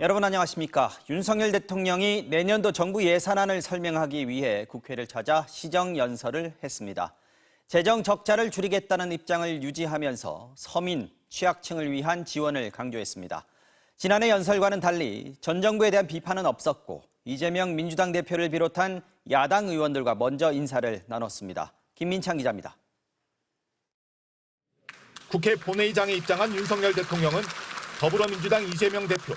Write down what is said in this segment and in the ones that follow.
여러분 안녕하십니까? 윤석열 대통령이 내년도 정부 예산안을 설명하기 위해 국회를 찾아 시정연설을 했습니다. 재정 적자를 줄이겠다는 입장을 유지하면서 서민, 취약층을 위한 지원을 강조했습니다. 지난해 연설과는 달리 전 정부에 대한 비판은 없었고 이재명 민주당 대표를 비롯한 야당 의원들과 먼저 인사를 나눴습니다. 김민창 기자입니다. 국회 본회의장에 입장한 윤석열 대통령은 더불어민주당 이재명 대표,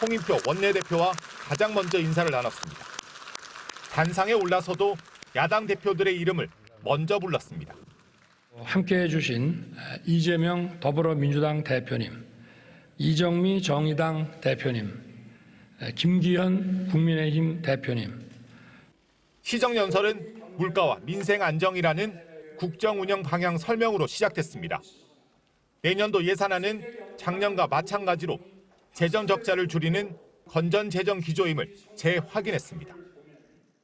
홍인표 원내대표와 가장 먼저 인사를 나눴습니다. 단상에 올라서도 야당 대표들의 이름을 먼저 불렀습니다. 함께해 주신 이재명 더불어민주당 대표님, 이정미 정의당 대표님, 김기현 국민의힘 대표님. 시정연설은 물가와 민생 안정이라는 국정 운영 방향 설명으로 시작됐습니다. 내년도 예산안은 작년과 마찬가지로 재정 적자를 줄이는 건전 재정 기조임을 재확인했습니다.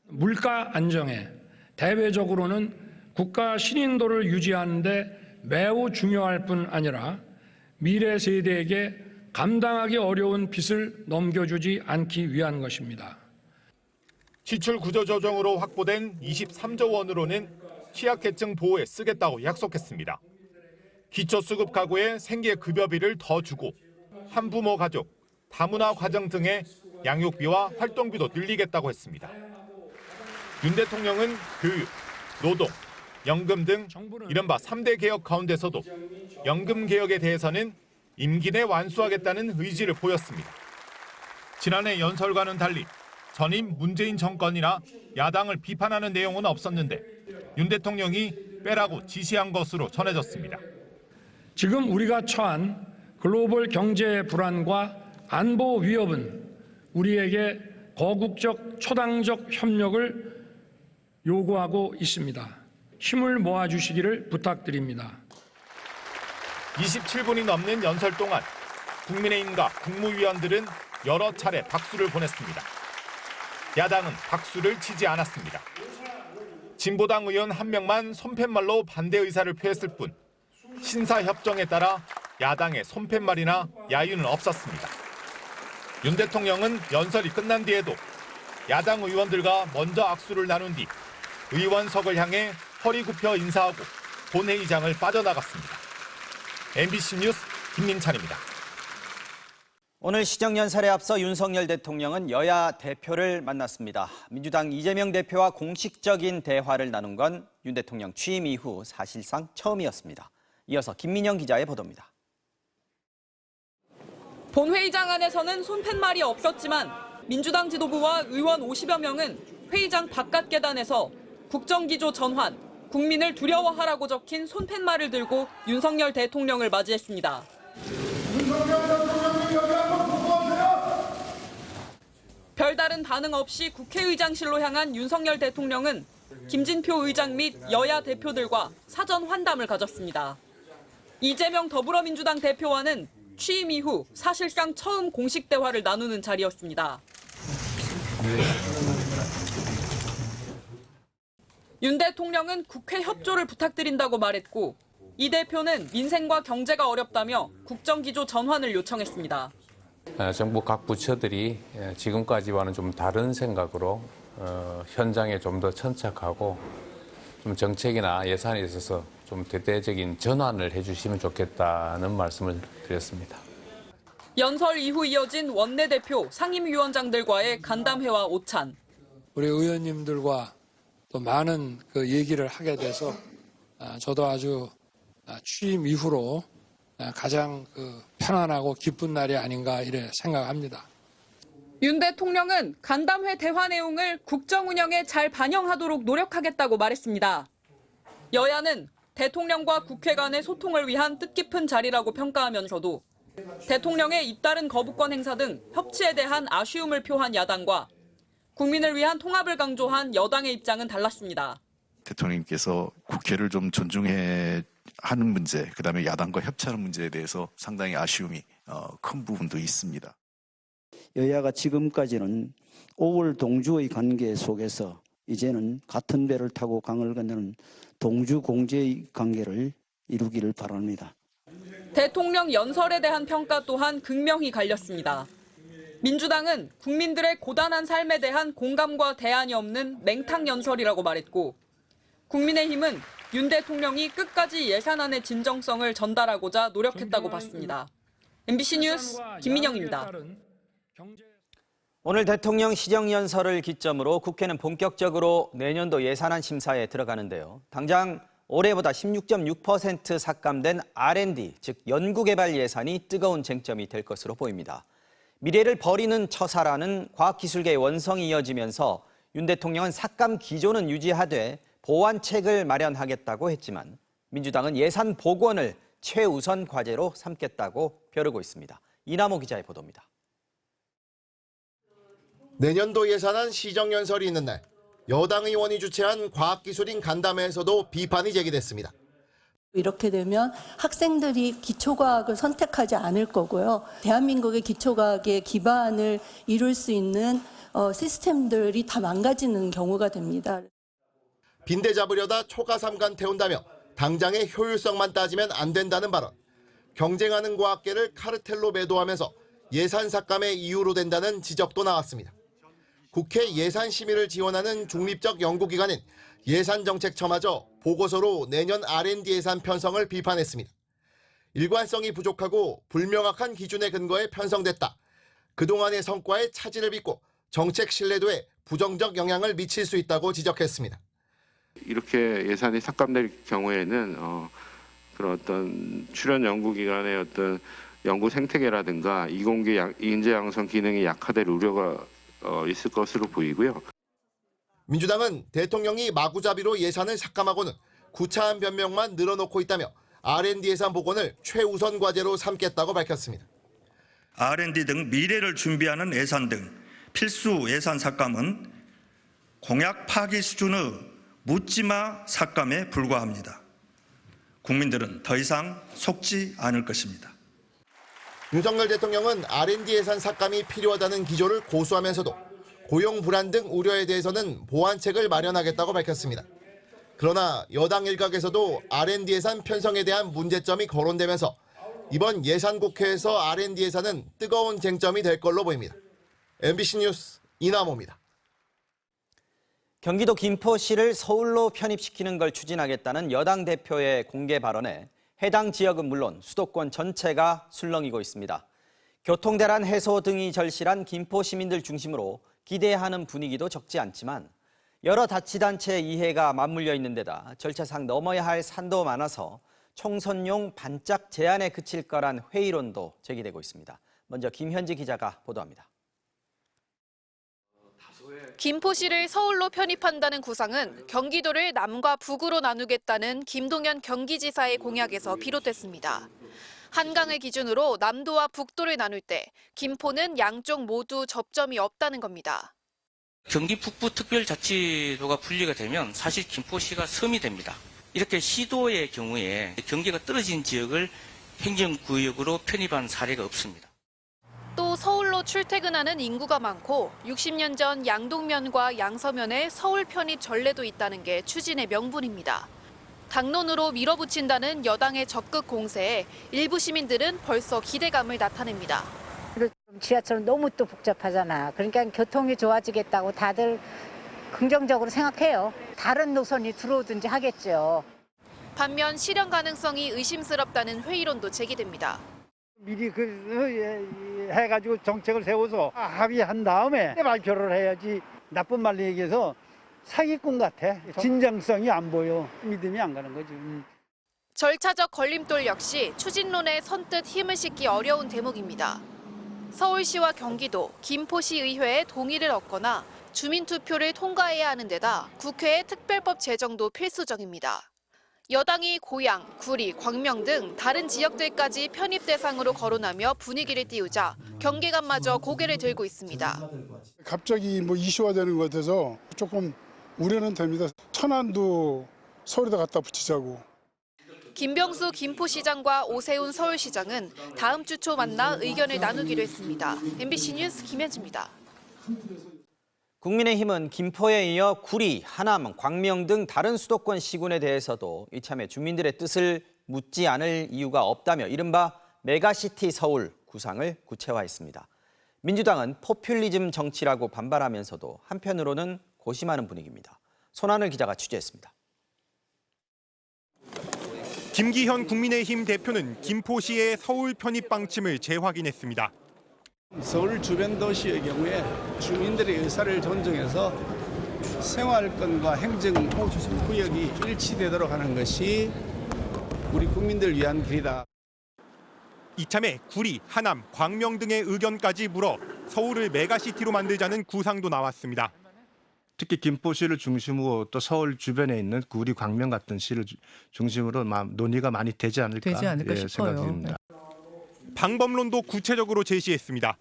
물가 안정에 대외적으로는 국가 신인도를 유지하는 데 매우 중요할 뿐 아니라 미래 세대에게 감당하기 어려운 빚을 넘겨주지 않기 위한 것입니다. 지출 구조 조정으로 확보된 23조 원으로는 취약계층 보호에 쓰겠다고 약속했습니다. 기초수급 가구에 생계급여비를 더 주고 한부모 가족, 다문화 가정 등의 양육비와 활동비도 늘리겠다고 했습니다. 윤 대통령은 교육, 노동, 연금 등 이른바 3대 개혁 가운데서도 연금 개혁에 대해서는 임기 내 완수하겠다는 의지를 보였습니다. 지난해 연설과는 달리 전임 문재인 정권이나 야당을 비판하는 내용은 없었는데 윤 대통령이 빼라고 지시한 것으로 전해졌습니다. 지금 우리가 처한 글로벌 경제 불안과 안보 위협은 우리에게 거국적 초당적 협력을 요구하고 있습니다. 힘을 모아주시기를 부탁드립니다. 27분이 넘는 연설 동안 국민의힘과 국무위원들은 여러 차례 박수를 보냈습니다. 야당은 박수를 치지 않았습니다. 진보당 의원 한 명만 손팻말로 반대 의사를 표했을 뿐 신사협정에 따라 야당의 손팻말이나 야유는 없었습니다. 윤 대통령은 연설이 끝난 뒤에도 야당 의원들과 먼저 악수를 나눈 뒤 의원석을 향해 허리 굽혀 인사하고 본회의장을 빠져나갔습니다. MBC 뉴스 김민찬입니다. 오늘 시정연설에 앞서 윤석열 대통령은 여야 대표를 만났습니다. 민주당 이재명 대표와 공식적인 대화를 나눈 건 윤 대통령 취임 이후 사실상 처음이었습니다. 이어서 김민영 기자의 보도입니다. 본회의장 안에서는 손팻말이 없었지만 민주당 지도부와 의원 50여 명은 회의장 바깥 계단에서 국정기조 전환, 국민을 두려워하라고 적힌 손팻말을 들고 윤석열 대통령을 맞이했습니다. 별다른 반응 없이 국회의장실로 향한 윤석열 대통령은 김진표 의장 및 여야 대표들과 사전 환담을 가졌습니다. 이재명 더불어민주당 대표와는 취임 이후 사실상 처음 공식 대화를 나누는 자리였습니다. 윤 대통령은 국회 협조를 부탁드린다고 말했고 이 대표는 민생과 경제가 어렵다며 국정기조 전환을 요청했습니다. 정부 각 부처들이 지금까지와는 좀 다른 생각으로 현장에 좀 더 천착하고 좀 정책이나 예산에 있어서 좀 대대적인 전환을 해주시면 좋겠다는 말씀을 드렸습니다. 연설 이후 이어진 원내대표, 상임위원장들과의 간담회와 오찬. 우리 의원님들과 또 많은 그 얘기를 하게 돼서 저도 아주 취임 이후로 가장 편안하고 기쁜 날이 아닌가 이래 생각합니다. 윤 대통령은 간담회 대화 내용을 국정 운영에 잘 반영하도록 노력하겠다고 말했습니다. 여야는 대통령과 국회 간의 소통을 위한 뜻깊은 자리라고 평가하면서도 대통령의 잇따른 거부권 행사 등 협치에 대한 아쉬움을 표한 야당과 국민을 위한 통합을 강조한 여당의 입장은 달랐습니다. 대통령님께서 국회를 좀 존중해 하는 문제, 그다음에 야당과 협치하는 문제에 대해서 상당히 아쉬움이 큰 부분도 있습니다. 여야가 지금까지는 오월 동주의 관계 속에서 이제는 같은 배를 타고 강을 건너는 동주 공제의 관계를 이루기를 바랍니다. 대통령 연설에 대한 평가 또한 극명히 갈렸습니다. 민주당은 국민들의 고단한 삶에 대한 공감과 대안이 없는 맹탕연설이라고 말했고, 국민의힘은 윤 대통령이 끝까지 예산안의 진정성을 전달하고자 노력했다고 봤습니다. MBC 뉴스 김민영입니다. 오늘 대통령 시정연설을 기점으로 국회는 본격적으로 내년도 예산안 심사에 들어가는데요. 당장 올해보다 16.6% 삭감된 R&D, 즉 연구개발 예산이 뜨거운 쟁점이 될 것으로 보입니다. 미래를 버리는 처사라는 과학기술계의 원성이 이어지면서 윤 대통령은 삭감 기조는 유지하되 보완책을 마련하겠다고 했지만 민주당은 예산 복원을 최우선 과제로 삼겠다고 벼르고 있습니다. 이남호 기자의 보도입니다. 내년도 예산안 시정연설이 있는 날, 여당 의원이 주최한 과학기술인 간담회에서도 비판이 제기됐습니다. 이렇게 되면 학생들이 기초과학을 선택하지 않을 거고요. 대한민국의 기초과학의 기반을 이룰 수 있는 시스템들이 다 망가지는 경우가 됩니다. 빈대 잡으려다 초가삼간 태운다며 당장의 효율성만 따지면 안 된다는 발언. 경쟁하는 과학계를 카르텔로 매도하면서 예산 삭감의 이유로 된다는 지적도 나왔습니다. 국회 예산심의를 지원하는 중립적 연구기관인 예산정책처마저 보고서로 내년 R&D 예산 편성을 비판했습니다. 일관성이 부족하고 불명확한 기준에 근거해 편성됐다. 그동안의 성과에 차질을 빚고 정책 신뢰도에 부정적 영향을 미칠 수 있다고 지적했습니다. 이렇게 예산이 삭감될 경우에는 그런 어떤 출연 연구기관의 어떤 연구 생태계라든가 이공계 인재 양성 기능이 약화될 우려가 있을 것으로 보이고요. 민주당은 대통령이 마구잡이로 예산을 삭감하고는 구차한 변명만 늘어놓고 있다며 R&D 예산 복원을 최우선 과제로 삼겠다고 밝혔습니다. R&D 등 미래를 준비하는 예산 등 필수 예산 삭감은 공약 파기 수준의 묻지마 삭감에 불과합니다. 국민들은 더 이상 속지 않을 것입니다. 윤석열 대통령은 R&D 예산 삭감이 필요하다는 기조를 고수하면서도 고용 불안 등 우려에 대해서는 보완책을 마련하겠다고 밝혔습니다. 그러나 여당 일각에서도 R&D 예산 편성에 대한 문제점이 거론되면서 이번 예산국회에서 R&D 예산은 뜨거운 쟁점이 될 걸로 보입니다. MBC 뉴스 이남호입니다. 경기도 김포시를 서울로 편입시키는 걸 추진하겠다는 여당 대표의 공개 발언에 해당 지역은 물론 수도권 전체가 술렁이고 있습니다. 교통대란 해소 등이 절실한 김포 시민들 중심으로 기대하는 분위기도 적지 않지만 여러 자치단체의 이해가 맞물려 있는 데다 절차상 넘어야 할 산도 많아서 총선용 반짝 제안에 그칠 거란 회의론도 제기되고 있습니다. 먼저 김현지 기자가 보도합니다. 김포시를 서울로 편입한다는 구상은 경기도를 남과 북으로 나누겠다는 김동연 경기지사의 공약에서 비롯됐습니다. 한강을 기준으로 남도와 북도를 나눌 때 김포는 양쪽 모두 접점이 없다는 겁니다. 경기 북부특별자치도가 분리가 되면 사실 김포시가 섬이 됩니다. 이렇게 시도의 경우에 경계가 떨어진 지역을 행정구역으로 편입한 사례가 없습니다. 또 서울로 출퇴근하는 인구가 많고 60년 전 양동면과 양서면에 서울 편입 전례도 있다는 게 추진의 명분입니다. 당론으로 밀어붙인다는 여당의 적극 공세에 일부 시민들은 벌써 기대감을 나타냅니다. 지하철은 너무 또 복잡하잖아. 그러니까 교통이 좋아지겠다고 다들 긍정적으로 생각해요. 다른 노선이 들어오든지 하겠죠. 반면 실현 가능성이 의심스럽다는 회의론도 제기됩니다. 미리 해가지고 정책을 세워서 합의한 다음에 발표를 해야지. 나쁜 말로 얘기해서 사기꾼 같아. 진정성이 안 보여. 믿음이 안 가는 거지. 절차적 걸림돌 역시 추진론에 선뜻 힘을 싣기 어려운 대목입니다. 서울시와 경기도, 김포시 의회의 동의를 얻거나 주민투표를 통과해야 하는 데다 국회의 특별법 제정도 필수적입니다. 여당이 고양, 구리, 광명 등 다른 지역들까지 편입 대상으로 거론하며 분위기를 띄우자 경계감마저 고개를 들고 있습니다. 갑자기 이슈화되는 것 같아서 조금 우려는 됩니다. 천안도 서울에다 갖다 붙이자고. 김병수 김포시장과 오세훈 서울시장은 다음 주 초 만나 의견을 나누기로 했습니다. MBC 뉴스 김현지입니다. 국민의힘은 김포에 이어 구리, 하남, 광명 등 다른 수도권 시군에 대해서도 이참에 주민들의 뜻을 묻지 않을 이유가 없다며 이른바 메가시티 서울 구상을 구체화했습니다. 민주당은 포퓰리즘 정치라고 반발하면서도 한편으로는 고심하는 분위기입니다. 손하늘 기자가 취재했습니다. 김기현 국민의힘 대표는 김포시의 서울 편입 방침을 재확인했습니다. 서울 주변 도시의 경우에 주민들의 의사를 존중해서 생활권과 행정 구역이 일치되도록 하는 것이 우리 국민들을 위한 길이다. 이참에 구리, 하남, 광명 등의 의견까지 물어 서울을 메가시티로 만들자는 구상도 나왔습니다. 특히 김포시를 중심으로 또 서울 주변에 있는 구리, 광명 같은 시를 중심으로 논의가 많이 되지 않을까 싶어요. 생각됩니다. 방법론도 구체적으로 제시했습니다.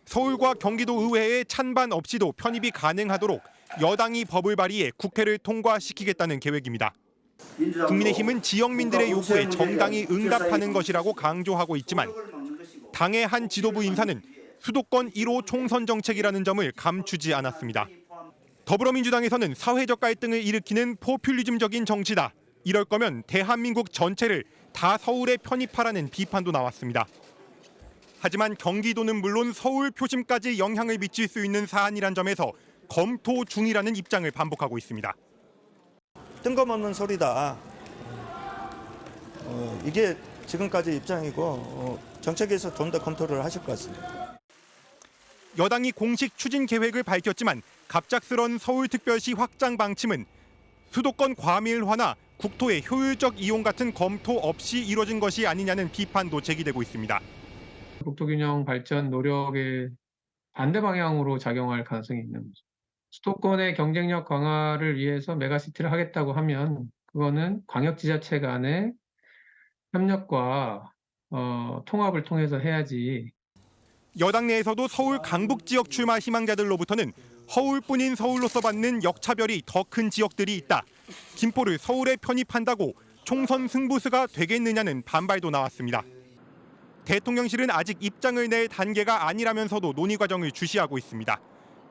서울과 경기도 의회의 찬반 없이도 편입이 가능하도록 여당이 법을 발의해 국회를 통과시키겠다는 계획입니다. 국민의힘은 지역민들의 요구에 정당이 응답하는 것이라고 강조하고 있지만 당의 한 지도부 인사는 수도권 1호 총선 정책이라는 점을 감추지 않았습니다. 더불어민주당에서는 사회적 갈등을 일으키는 포퓰리즘적인 정치다. 이럴 거면 대한민국 전체를 다 서울에 편입하라는 비판도 나왔습니다. 하지만 경기도는 물론 서울 표심까지 영향을 미칠 수 있는 사안이란 점에서 검토 중이라는 입장을 반복하고 있습니다. 뜬금없는 소리다. 이게 지금까지 입장이고 정책에서 좀 더 검토를 하실 것 같습니다. 여당이 공식 추진 계획을 밝혔지만 갑작스런 서울특별시 확장 방침은 수도권 과밀화나 국토의 효율적 이용 같은 검토 없이 이뤄진 것이 아니냐는 비판도 제기되고 있습니다. 국토균형 발전 노력의 반대 방향으로 작용할 가능성이 있는 거죠. 수도권의 경쟁력 강화를 위해서 메가시티를 하겠다고 하면 그거는 광역지자체 간의 협력과 통합을 통해서 해야지. 여당 내에서도 서울 강북 지역 출마 희망자들로부터는 허울뿐인 서울로서 받는 역차별이 더 큰 지역들이 있다. 김포를 서울에 편입한다고 총선 승부수가 되겠느냐는 반발도 나왔습니다. 대통령실은 아직 입장을 낼 단계가 아니라면서도 논의 과정을 주시하고 있습니다.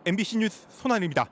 MBC 뉴스 손하늘입니다.